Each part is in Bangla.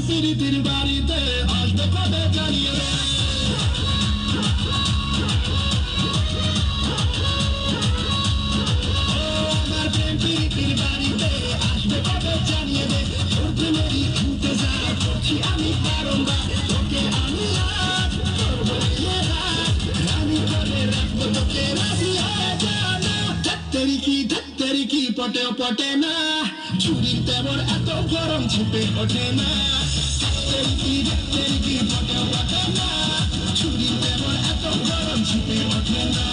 প্রীতির বাড়িতে আসবে কবে জানিয়ে দে আমার প্রেম প্রীতির বাড়িতে আসবে কবে জানিয়ে দে তোর প্রেমেরই ইন্তজার করছি আমি বারংবার তোকে আমি আজ করবো রানী করে রাখবো তোকে রাজি হয়ে জানা ধত্তেরি কি পটেও পটে না ছুরির তেমন এত গরম ছিপে ওঠে না ধত্তেরি কি পটেও পটে না ছুরির তেমন এত গরম ছিপে ওঠে না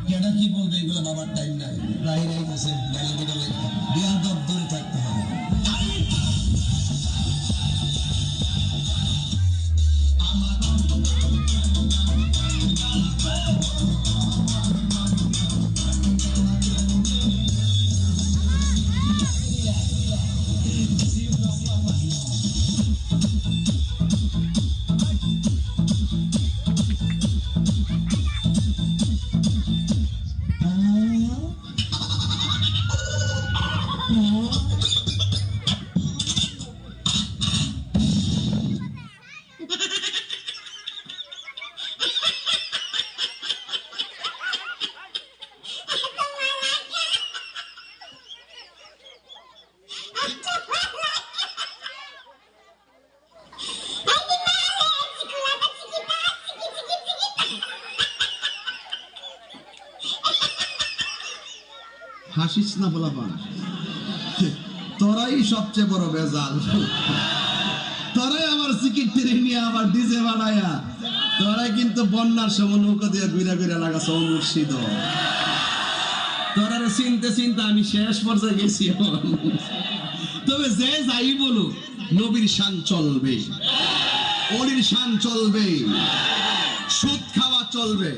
কেনা কি বলবে এগুলো বাবার টাইম নাই রাই গেছে বিয়ার দর দূরে থাকতে হবে হাসিস না বলাবান তোরাই সবচেয়ে বড় বেজাল তোরাই আমার সিকিট টেনে নিয়ে আবার ডিজে বানায়া তোরাই কিন্তু বন্যার সময় নৌকা দিয়ে ঘুরে ঘুরে লাগাছ মুর্শিদ তোরা চিনতে চিনতে আমি শেষ পর্যায়ে গেছি তবে যে যাই বলুক নবীর শান চলবে অলির শান চলবে সুদ খাওয়া চলবে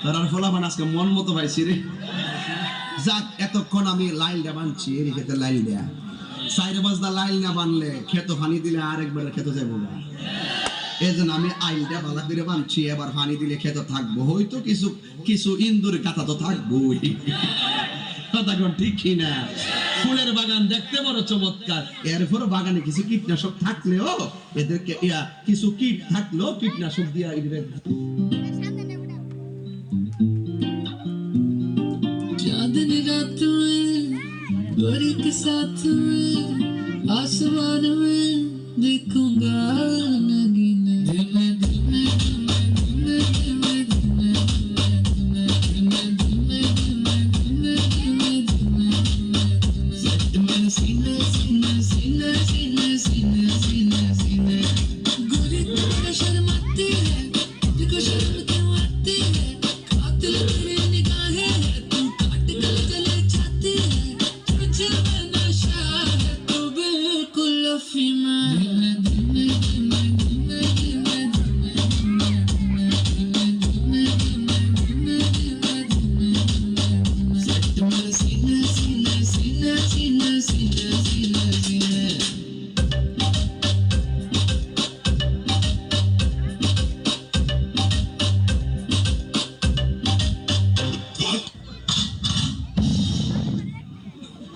তার ফলাফল আজকে মন মতো পাইছি রে যাক এতক্ষণ আমি লাইলটা বানছি এর খেতে লাইল দেয়া সাইরে বাজদা লাইল না বানলে খেতো পানি দিলে আরেকবার খেতে যাবো না এই জন্য আমি আইলটা বালা করে বানছি এবার পানি দিলে খেতে থাকবো হয়তো কিছু কিছু ইন্দুর কাঁথা তো থাকবোই কথা কোন ঠিক কিনা ফুলের বাগান দেখতে বড় চমৎকার এরপর বাগানে কিছু কীটনাশক থাকলেও এদেরকে কিছু কীট থাকলেও কীটনাশক দিয়া चांदन रात में गोरी के साथ में आसमान में देखूंगा